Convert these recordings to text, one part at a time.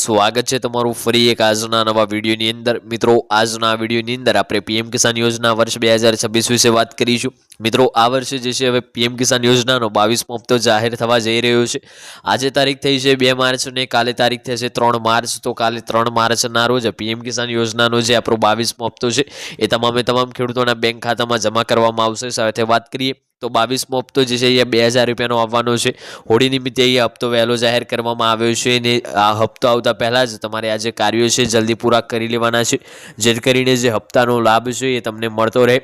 સ્વાગત છે તમારું ફરી એક આજના નવા વિડીયોની અંદર। મિત્રો આજના વિડીયોની અંદર આપણે પીએમ કિસાન યોજના વર્ષ 2026 વિશે વાત કરીશું। મિત્રો આ વર્ષે જે છે હવે પીએમ કિસાન યોજનાનો 22મો હપ્તો જાહેર થવા જઈ રહ્યો છે। આજે તારીખ થઈ છે 2 માર્ચ અને કાલે તારીખ થશે 3 માર્ચ। તો કાલે 3 માર્ચના રોજ પીએમ કિસાન યોજનાનો જે આપણો 22મો હપ્તો છે એ તમામ ખેડૂતોના બેંક ખાતામાં જમા કરવામાં આવશે। સાથે વાત કરીએ તો 22મો હપ્તો જે છે એ 2000 રૂપિયાનો આવવાનો છે। હોળી નિમિત્તે એ હપ્તો વહેલો જાહેર કરવામાં આવ્યો છે અને આ હપ્તો આવતા પહેલાં જ તમારે આ જે કાર્યો છે જલ્દી પૂરા કરી લેવાના છે, જેથી કરીને જે હપ્તાનો લાભ છે એ તમને મળતો રહે।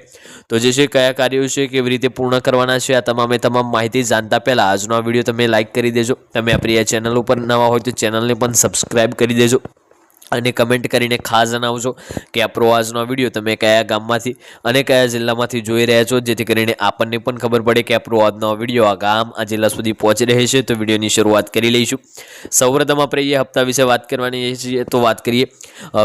તો જે છે કયા કાર્યો છે કેવી રીતે પૂર્ણ કરવાના છે આ તમામ માહિતી જાણતા પહેલાં આજનો આ વિડીયો તમે લાઇક કરી દેજો। તમે આપણી આ ચેનલ ઉપર નવા હોય તો ચેનલને પણ સબસ્ક્રાઈબ કરી દેજો અને કમેન્ટ કરીને ખાસ જણાવજો કે આપણો આજનો વિડીયો તમે કયા ગામમાંથી અને કયા જિલ્લામાંથી જોઈ રહ્યા છો, જેથી કરીને આપણને પણ ખબર પડે કે આપણો આજનો વિડીયો આ ગામ આ જિલ્લા સુધી પહોંચી રહે છે। તો વિડીયોની શરૂઆત કરી લઈશું। સૌપ્રથમ આપણે એ હપ્તા વિશે વાત કરવાની છે। તો વાત કરીએ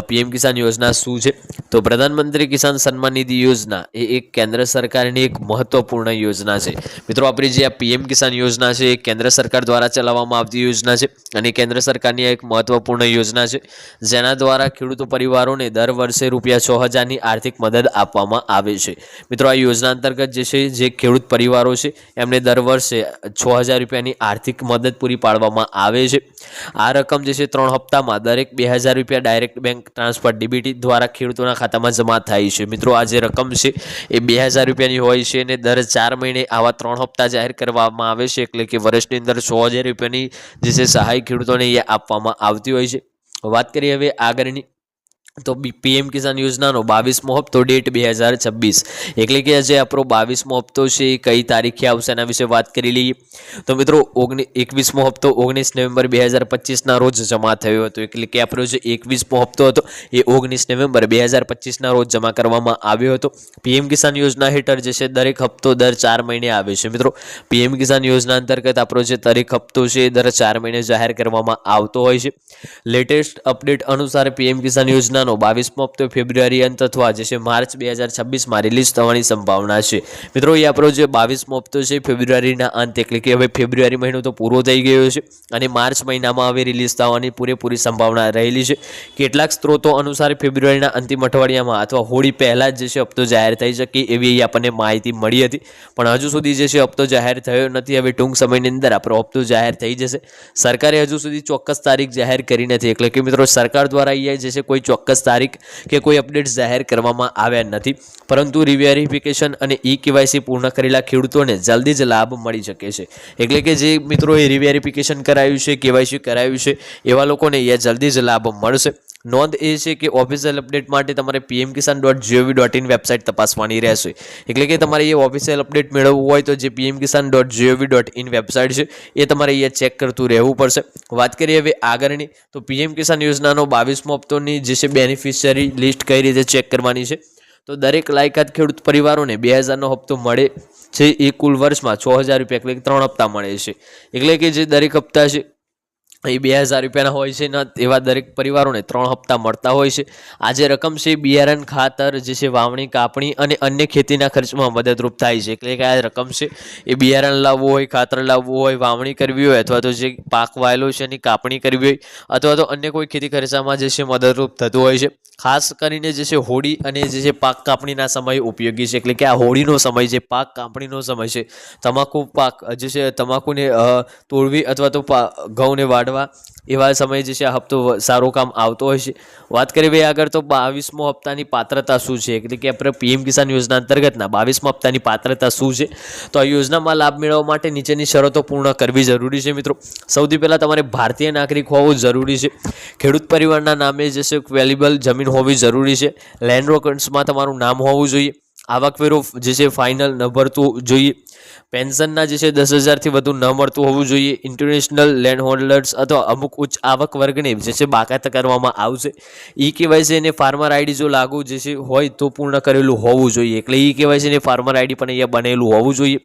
પીએમ કિસાન યોજના શું છે। તો પ્રધાનમંત્રી કિસાન સન્માન નિધિ યોજના એ એક કેન્દ્ર સરકારની એક મહત્વપૂર્ણ યોજના છે। મિત્રો આપણી જે આ પીએમ કિસાન યોજના છે એ કેન્દ્ર સરકાર દ્વારા ચલાવવામાં આવતી યોજના છે અને કેન્દ્ર સરકારની એક મહત્વપૂર્ણ યોજના છે, જેના દ્વારા ખેડૂતો પરિવારોને દર વર્ષે ₹6000ની આર્થિક મદદ આપવામાં આવે છે। મિત્રો આ યોજના અંતર્ગત જે છે જે ખેડૂત પરિવારો છે એમને દર વર્ષે ₹6000ની આર્થિક મદદ પૂરી પાડવામાં આવે છે। આ રકમ જે છે 3 હપ્તામાં દરેક ₹2000 ડાયરેક્ટ બેંક ટ્રાન્સફર ડીબીટી દ્વારા ખેડૂતોના ખાતામાં જમા થાય છે। મિત્રો આ જે રકમ છે એ ₹2000ની હોય છે અને દર 4 મહિને આવા 3 હપ્તા જાહેર કરવામાં આવે છે, એટલે કે વર્ષની અંદર ₹6000ની જે છે સહાય ખેડૂતોને એ આપવામાં આવતી હોય છે। વાત કરીએ હવે આગળની તો પીએમ કિસાન યોજનાનો 22મો હપ્તો ડેટ 2026, એટલે કે જે આપણો 22મો હપ્તો છે એ કઈ તારીખે આવશે એના વિશે વાત કરી લઈએ। તો મિત્રો 21મો હપ્તો 19 નવેમ્બર 2025ના રોજ જમા થયો હતો, એટલે કે આપણો જે 21મો હપ્તો હતો એ 19 નવેમ્બર 2025ના રોજ જમા કરવામાં આવ્યો હતો। પીએમ કિસાન યોજના હેઠળ જે છે દરેક હપ્તો દર 4 મહિને આવે છે। મિત્રો પીએમ કિસાન યોજના અંતર્ગત આપણો જે દરેક હપ્તો છે એ દર 4 મહિને જાહેર કરવામાં આવતો હોય છે। લેટેસ્ટ અપડેટ અનુસાર પીએમ કિસાન યોજનાનો 22મો હપ્તો ફેબ્રુઆરી અંત અથવા જે છે માર્ચ 2026માં રિલીઝ થવાની સંભાવના છે। મિત્રો એ આપણો જે 22મો હપ્તો છે ફેબ્રુઆરીના અંત, એટલે કે હવે ફેબ્રુઆરી મહિનો તો પૂરો થઈ ગયો છે અને માર્ચ મહિનામાં હવે રિલીઝ થવાની પૂરેપૂરી સંભાવના રહેલી છે। કેટલાક સ્ત્રોતો અનુસાર ફેબ્રુઆરીના અંતિમ અઠવાડિયામાં અથવા હોળી પહેલાં જ જે છે હપ્તો જાહેર થઈ શકે એવી આપણને માહિતી મળી હતી, પણ હજુ સુધી જે છે હપ્તો જાહેર થયો નથી। હવે ટૂંક સમયની અંદર આપણો હપ્તો જાહેર થઈ જશે। સરકારે હજુ સુધી ચોક્કસ તારીખ જાહેર કરી નથી, એટલે કે મિત્રો સરકાર દ્વારા અહીંયા જે છે કોઈ ચોક્કસ તારીખ કે કોઈ અપડેટ જાહેર કરવામાં આવ્યા નથી, પરંતુ રિવેરિફિકેશન અને કેવાયસી પૂર્ણ કરેલા ખેડૂતોને જલ્દી જ લાભ મળી શકે છે। એટલે કે જે મિત્રોએ રિવેરિફિકેશન કરાવ્યું છે, કેવાયસી કરાવ્યું છે એવા લોકોને એ જલ્દી જ લાભ મળશે। નોંધ એ છે કે ઓફિશિયલ અપડેટ માટે તમારે pmkisan.gov.in વેબસાઇટ તપાસવાની રહેશે, એટલે કે તમારે એ ઓફિશિયલ અપડેટ મેળવવું હોય તો જે pmkisan.gov.in વેબસાઇટ છે એ તમારે અહીંયા ચેક કરતું રહેવું પડશે। વાત કરીએ હવે આગળની તો પીએમ કિસાન યોજનાનો 22મો હપ્તોની જે છે બેનિફિશિયરી લિસ્ટ કઈ રીતે ચેક કરવાની છે। તો દરેક લાયકાત ખેડૂત પરિવારોને 2000નો હપ્તો મળે છે એ કુલ વર્ષમાં ₹6000, એટલે કે 3 હપ્તા મળે છે, એટલે કે જે દરેક હપ્તા છે એ ₹2000ના હોય છે ને એવા દરેક પરિવારોને 3 હપ્તા મળતા હોય છે। આ જે રકમ છે બિયારણ, ખાતર જે છે વાવણી, કાપણી અને અન્ય ખેતીના ખર્ચમાં મદદરૂપ થાય છે, એટલે કે આ રકમ છે એ બિયારણ લાવવું હોય, ખાતર લાવવું હોય, વાવણી કરવી હોય અથવા તો જે પાક વાયેલો છે એની કાપણી કરવી હોય અથવા તો અન્ય કોઈ ખેતી ખર્ચામાં જે છે મદદરૂપ થતું હોય છે। ખાસ કરીને જે છે હોળી અને જે છે પાક કાપણીના સમય ઉપયોગી છે, એટલે કે આ હોળીનો સમય છે, પાક કાપણીનો સમય છે, તમાકુ પાક જે છે તમાકુને તોડવી અથવા તો ઘઉંને વાળવા એવા સમયે જે છે આ હપ્તો સારું કામ આવતો હોય છે। વાત કરીએ ભાઈ આગળ તો 22મો હપ્તાની પાત્રતા શું છે, એટલે કે આપણે પીએમ કિસાન યોજના અંતર્ગતના 22મા હપ્તાની પાત્રતા શું છે। તો આ યોજનામાં લાભ મેળવવા માટે નીચેની શરતો પૂર્ણ કરવી જરૂરી છે। મિત્રો સૌથી પહેલાં તમારે ભારતીય નાગરિક હોવું જરૂરી છે। ખેડૂત પરિવારના નામે જે છે વેલ્યુબલ જમીન હોવી જરૂરી છે। લેન્ડ રોકર્સમાં તમારું નામ હોવું જોઈએ। આવકવેરો જે છે ફાઇનલ ન ભરતું જોઈએ। પેન્શનના જે છે 10,000થી વધુ ન મળતું હોવું જોઈએ। ઇન્ટરનેશનલ લેન્ડ હોલ્ડર્સ અથવા અમુક ઉચ્ચ આવક વર્ગને જે છે બાકાત કરવામાં આવશે। કેવાયસી અને ફાર્મર આઈડી જો લાગુ જે છે હોય તો પૂર્ણ કરેલું હોવું જોઈએ, એટલે કેવાયસી અને ફાર્મર આઈડી પણ અહીંયા બનેલું હોવું જોઈએ।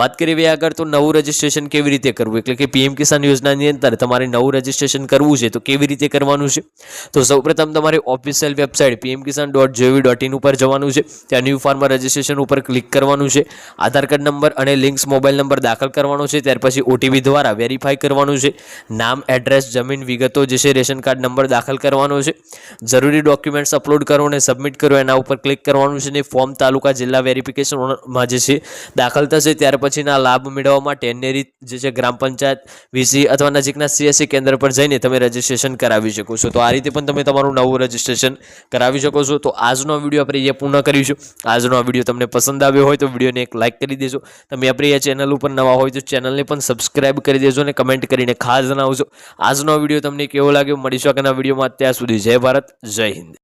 વાત કરીએ આગળ તો નવું રજિસ્ટ્રેશન કેવી રીતે કરવું, એટલે કે પીએમ કિસાન યોજનાની અંદર તમારે નવું રજિસ્ટ્રેશન કરવું છે તો કેવી રીતે કરવાનું છે। તો સૌપ્રથમ તમારે ઓફિશિયલ વેબસાઇટ pmkisan.gov.in ઉપર જવાનું છે। ત્યાં ન્યૂ ફાર્મર નંબર રજિસ્ટ્રેશન ઉપર ક્લિક કરવાનું છે, આધાર કાર્ડ નંબર અને લિંક્સ મોબાઈલ નંબર દાખલ કરવાનો છે, ત્યાર પછી ઓટીપી દ્વારા વેરીફાઈ કરવાનું છે, નામ એડ્રેસ જમીન વિગતો જે છે રેશન કાર્ડ નંબર દાખલ કરવાનો છે, જરૂરી ડોક્યુમેન્ટ્સ અપલોડ કરો અને સબમિટ કરો એના ઉપર ક્લિક કરવાનું છે ને ફોર્મ તાલુકા જિલ્લા વેરિફિકેશનમાં જે છે દાખલ થશે. ત્યાર પછીના લાભ મેળવવા માટે અન્ય રીત જે છે ગ્રામ પંચાયત વીસી અથવા નજીકના સીએસસી કેન્દ્ર પર જઈને તમે રજિસ્ટ્રેશન કરાવી શકો છો. તો આ રીતે પણ તમે તમારું નવું રજિસ્ટ્રેશન કરાવી શકો છો. તો આજનો વિડીયો આપણે એ પૂર્ણ કરીશું. આજનો આ વિડીયો તમને પસંદ આવ્યો હોય તો વિડીયોને એક લાઇક કરી દેજો. તમે આપણી આ ચેનલ ઉપર નવા હોય તો ચેનલને પણ સબસ્ક્રાઇબ કરી દેજો અને કમેન્ટ કરીને ખાસ જણાવજો આજનો વિડીયો તમને કેવો લાગ્યો. મળીશું આગળના વિડીયોમાં. ત્યાં સુધી જય ભારત, જય હિન્દ.